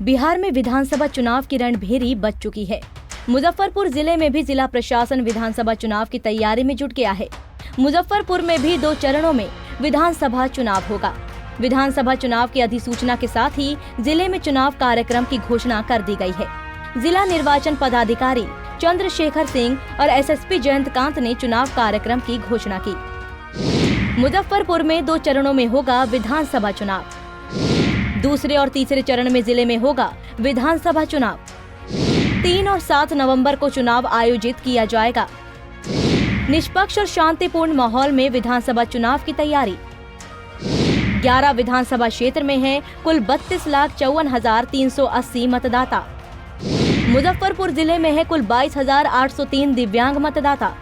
बिहार में विधानसभा चुनाव की रणभेरी बज चुकी है। मुजफ्फरपुर जिले में भी जिला प्रशासन विधानसभा चुनाव की तैयारी में जुट गया है। मुजफ्फरपुर में भी 2 चरणों में विधानसभा चुनाव होगा। विधानसभा चुनाव की अधिसूचना के साथ ही जिले में चुनाव कार्यक्रम की घोषणा कर दी गई है। जिला निर्वाचन पदाधिकारी चंद्रशेखर सिंह और एसएसपी जयंतकांत ने चुनाव कार्यक्रम की घोषणा की। मुजफ्फरपुर में 2 चरणों में होगा विधानसभा चुनाव। दूसरे और तीसरे चरण में जिले में होगा विधानसभा चुनाव। 3 और 7 नवंबर को चुनाव आयोजित किया जाएगा। निष्पक्ष और शांतिपूर्ण माहौल में विधानसभा चुनाव की तैयारी। 11 विधानसभा क्षेत्र में है कुल 32,54,380 मतदाता। मुजफ्फरपुर जिले में है कुल 22,803 दिव्यांग मतदाता।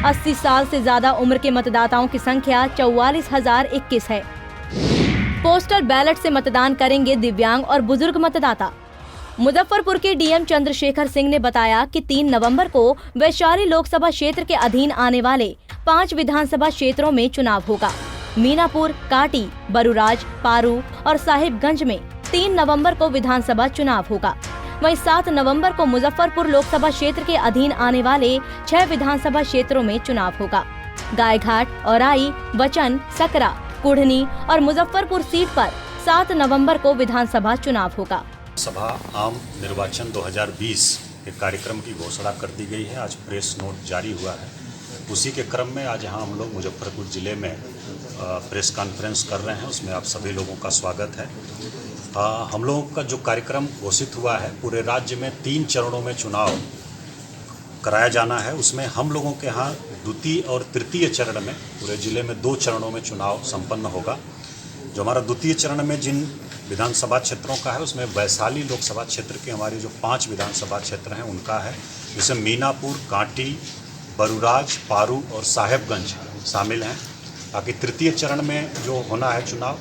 80 साल से ज्यादा उम्र के मतदाताओं की संख्या 44,021 है। पोस्टल बैलेट से मतदान करेंगे दिव्यांग और बुजुर्ग मतदाता। मुजफ्फरपुर के डीएम चंद्रशेखर सिंह ने बताया कि 3 नवंबर को वैशाली लोकसभा क्षेत्र के अधीन आने वाले 5 विधानसभा क्षेत्रों में चुनाव होगा। मीनापुर, काटी, बरुराज, पारू और साहिबगंज में 3 नवंबर को विधानसभा चुनाव होगा। वहीं 7 नवंबर को मुजफ्फरपुर लोकसभा क्षेत्र के अधीन आने वाले 6 विधानसभा क्षेत्रों में चुनाव होगा। गायघाट, औराई, बचन, सकरा, कुढ़नी और मुजफ्फरपुर सीट पर 7 नवंबर को विधानसभा चुनाव होगा। सभा आम निर्वाचन 2020 के कार्यक्रम की घोषणा कर दी गई है। आज प्रेस नोट जारी हुआ है। उसी के क्रम में आज यहाँ हम लोग मुजफ्फरपुर जिले में प्रेस कॉन्फ्रेंस कर रहे हैं। उसमें आप सभी लोगों का स्वागत है। हम लोगों का जो कार्यक्रम घोषित हुआ है, पूरे राज्य में 3 चरणों में चुनाव कराया जाना है। उसमें हम लोगों के यहाँ द्वितीय और तृतीय चरण में पूरे जिले में 2 चरणों में चुनाव संपन्न होगा। जो हमारा द्वितीय चरण में जिन विधानसभा क्षेत्रों का है, उसमें वैशाली लोकसभा क्षेत्र के हमारे जो 5 विधानसभा क्षेत्र हैं उनका है, जिसमें मीनापुर, कांटी, बरुराज, पारू और साहेबगंज शामिल हैं। बाकी तृतीय चरण में जो होना है चुनाव,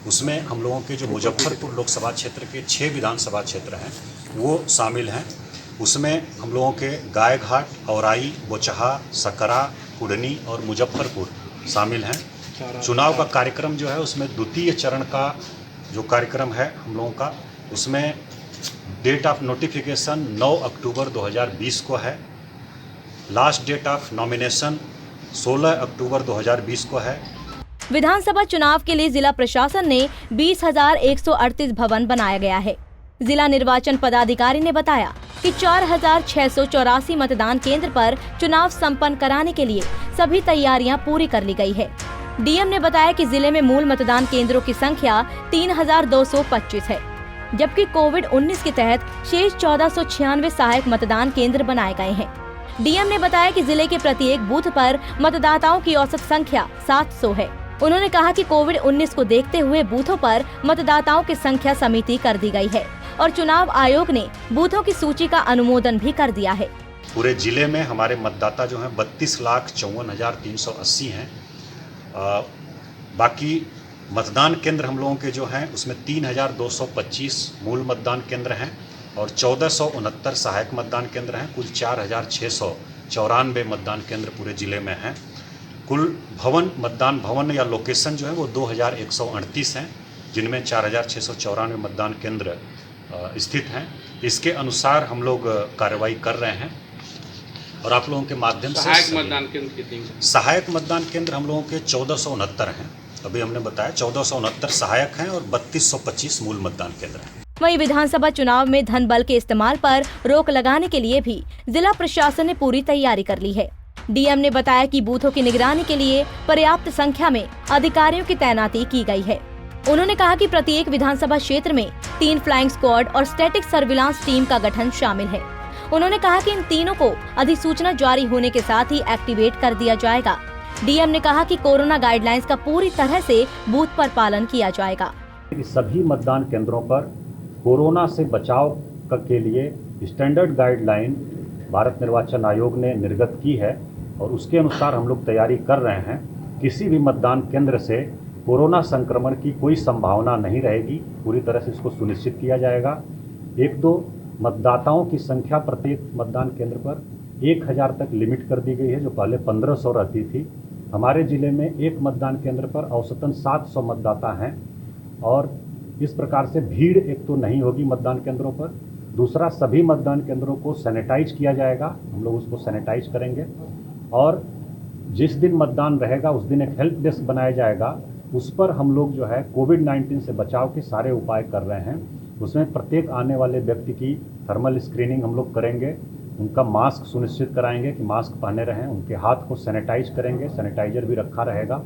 उसमें हम लोगों के जो मुजफ्फरपुर लोकसभा क्षेत्र के 6 विधानसभा क्षेत्र हैं वो शामिल हैं। उसमें हम लोगों के गायघाट, औराई, बोचहा, सकरा, कुढ़नी और मुजफ्फरपुर शामिल हैं। चुनाव का कार्यक्रम जो है उसमें द्वितीय चरण का जो कार्यक्रम है हम लोगों का, उसमें डेट ऑफ नोटिफिकेशन 9 अक्टूबर 2020 को है। लास्ट डेट ऑफ नॉमिनेशन 16 अक्टूबर 2020 को है। विधानसभा चुनाव के लिए जिला प्रशासन ने 20,138 भवन बनाया गया है। जिला निर्वाचन पदाधिकारी ने बताया कि 4,684 मतदान केंद्र पर चुनाव संपन्न कराने के लिए सभी तैयारियां पूरी कर ली गई है। डीएम ने बताया कि जिले में मूल मतदान केंद्रों की संख्या 3,225 है, जबकि कोविड-19 के तहत शेष 1496 सहायक मतदान केंद्र बनाए गए हैं। डीएम ने बताया कि जिले के प्रत्येक बूथ पर मतदाताओं की औसत संख्या 700 है। उन्होंने कहा कि कोविड-19 को देखते हुए बूथों पर मतदाताओं की संख्या समिति कर दी गई है और चुनाव आयोग ने बूथों की सूची का अनुमोदन भी कर दिया है। पूरे जिले में हमारे मतदाता जो हैं 32,54,380 हैं। बाकी मतदान केंद्र हम लोगों के जो हैं उसमें 3,225 मूल मतदान केंद्र हैं और 1,469 सहायक मतदान केंद्र हैं। कुल 4,694 मतदान केंद्र पूरे जिले में हैं। कुल मतदान भवन या लोकेशन जो है वो 2,138 हैं, जिनमें 4,694 मतदान केंद्र स्थित हैं। इसके अनुसार हम लोग कार्रवाई कर रहे हैं और आप लोगों के माध्यम से सहायक मतदान केंद्र हम लोगों के 1,469 हैं। अभी हमने बताया 1,469 सहायक हैं और 3,225 मूल मतदान केंद्र हैं। वहीं विधानसभा चुनाव में धन बल के इस्तेमाल पर रोक लगाने के लिए भी जिला प्रशासन ने पूरी तैयारी कर ली है। डीएम ने बताया कि बूथों की निगरानी के लिए पर्याप्त संख्या में अधिकारियों की तैनाती की गई है। उन्होंने कहा कि प्रत्येक विधानसभा क्षेत्र में 3 फ्लाइंग स्क्वाड और स्टैटिक सर्विलांस टीम का गठन शामिल है। उन्होंने कहा कि इन तीनों को अधिसूचना जारी होने के साथ ही एक्टिवेट कर दिया जाएगा। डीएम ने कहा कि कोरोना गाइडलाइंस का पूरी तरह से बूथ पर पालन किया जाएगा। सभी मतदान केंद्रों पर कोरोना से बचाव के लिए स्टैंडर्ड गाइडलाइन भारत निर्वाचन आयोग ने निर्गत की है और उसके अनुसार हम लोग तैयारी कर रहे हैं। किसी भी मतदान केंद्र से कोरोना संक्रमण की कोई संभावना नहीं रहेगी। पूरी तरह से इसको सुनिश्चित किया जाएगा। 1-2 मतदाताओं की संख्या प्रत्येक मतदान केंद्र पर 1,000 तक लिमिट कर दी गई है, जो पहले 1,500 रहती थी। हमारे जिले में एक मतदान केंद्र पर औसतन 700 मतदाता हैं और इस प्रकार से भीड़ एक तो नहीं होगी मतदान केंद्रों पर। दूसरा, सभी मतदान केंद्रों को सैनिटाइज किया जाएगा, हम लोग उसको सैनिटाइज करेंगे। और जिस दिन मतदान रहेगा उस दिन एक हेल्प डेस्क बनाया जाएगा, उस पर हम लोग जो है कोविड-19 से बचाव के सारे उपाय कर रहे हैं। उसमें प्रत्येक आने वाले व्यक्ति की थर्मल स्क्रीनिंग हम लोग करेंगे, उनका मास्क सुनिश्चित कराएंगे कि मास्क पहने रहें, उनके हाथ को सैनिटाइज करेंगे, सैनिटाइजर भी रखा रहेगा।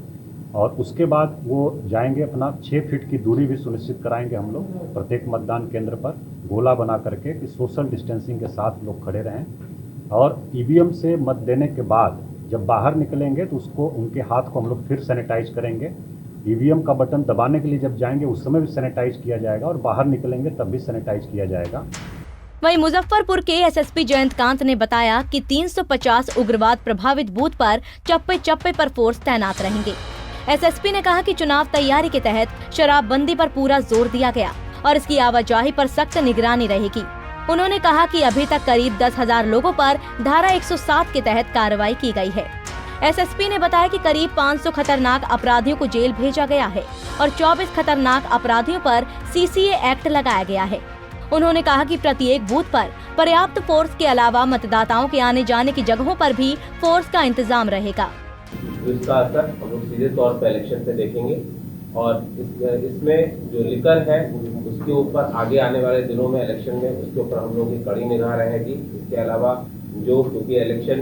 और उसके बाद वो जाएंगे, अपना 6 फीट की दूरी भी सुनिश्चित कराएंगे हम लोग प्रत्येक मतदान केंद्र पर गोला बना करके कि सोशल डिस्टेंसिंग के साथ लोग खड़े रहें। और ईवीएम से मत देने के बाद जब बाहर निकलेंगे तो उसको, उनके हाथ को हम लोग फिर सैनिटाइज करेंगे। ईवीएम का बटन दबाने के लिए जब जाएंगे उस समय भी सैनिटाइज किया जाएगा और बाहर निकलेंगे तब भी सैनिटाइज किया जाएगा। वहीं मुजफ्फरपुर के एसएसपी जयंतकांत ने बताया कि 350 उग्रवाद प्रभावित बूथ पर चप्पे चप्पे पर फोर्स तैनात रहेंगे। एसएसपी ने कहा कि चुनाव तैयारी के तहत शराबबंदी पर पूरा जोर दिया गया और इसकी आवाजाही पर सख्त निगरानी रहेगी। उन्होंने कहा कि अभी तक करीब 10,000 लोगों पर धारा 107 के तहत कार्रवाई की गई है। एसएसपी ने बताया कि करीब 500 खतरनाक अपराधियों को जेल भेजा गया है और 24 खतरनाक अपराधियों पर सीसीए एक्ट लगाया गया है। उन्होंने कहा कि प्रत्येक बूथ पर पर्याप्त फोर्स के अलावा मतदाताओं के आने जाने की जगहों पर भी फोर्स का इंतजाम रहेगा। इसका असर हम लोग सीधे तौर पर इलेक्शन पे देखेंगे और इसमें जो लिकर है उसके ऊपर आगे आने वाले दिनों में इलेक्शन में उसके ऊपर हम लोग की कड़ी निगाह रहेगी। इसके अलावा जो, क्योंकि इलेक्शन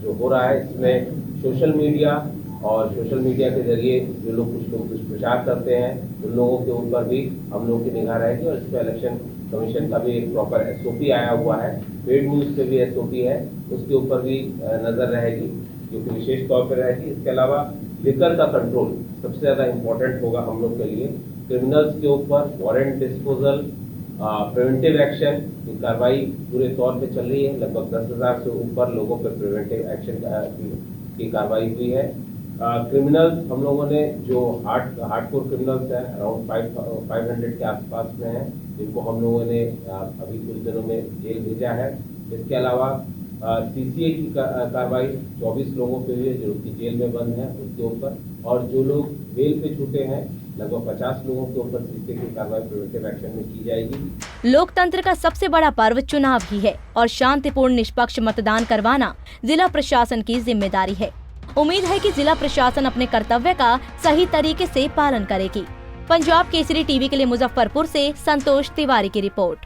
जो हो रहा है इसमें सोशल मीडिया के जरिए जो लोग कुछ लोग दुष्प्रचार करते हैं उन लोगों के ऊपर भी हम लोगों की निगाह रहेगी। और इस पर इलेक्शन कमीशन का भी एक प्रॉपर एसओपी आया हुआ है, पेड न्यूज़ पे भी एसओपी है, उसके ऊपर भी नज़र रहेगी जो कि विशेष तौर पर रहेगी। इसके अलावा लिकर का कंट्रोल सबसे ज़्यादा इम्पोर्टेंट होगा हम लोग के लिए। क्रिमिनल्स के ऊपर वारंट डिस्पोजल, प्रिवेंटिव एक्शन की कार्रवाई पूरे तौर पे चल रही है। लगभग 10,000 से ऊपर लोगों पर प्रिवेंटिव एक्शन की कार्रवाई हुई है। क्रिमिनल्स हम लोगों ने जो हार्डकोर क्रिमिनल्स हैं अराउंड 500 के आसपास में हैं, जिनको हम लोगों ने अभी कुछ दिनों में जेल भेजा है। इसके अलावा सीसीए की कार्रवाई 24 लोगों पे हुई है जो कि जेल में बंद हैं उनके ऊपर, और जो लोग बेल पे छूटे हैं लगभग 50 लोगों के ऊपर सीसीए की कार्रवाई प्रिवेंटिव एक्शन में की जाएगी। लोकतंत्र का सबसे बड़ा पर्व चुनाव ही है और शांतिपूर्ण निष्पक्ष मतदान करवाना जिला प्रशासन की जिम्मेदारी है। उम्मीद है कि जिला प्रशासन अपने कर्तव्य का सही तरीके से पालन करेगी। पंजाब केसरी टीवी के लिए मुजफ्फरपुर से संतोष तिवारी की रिपोर्ट।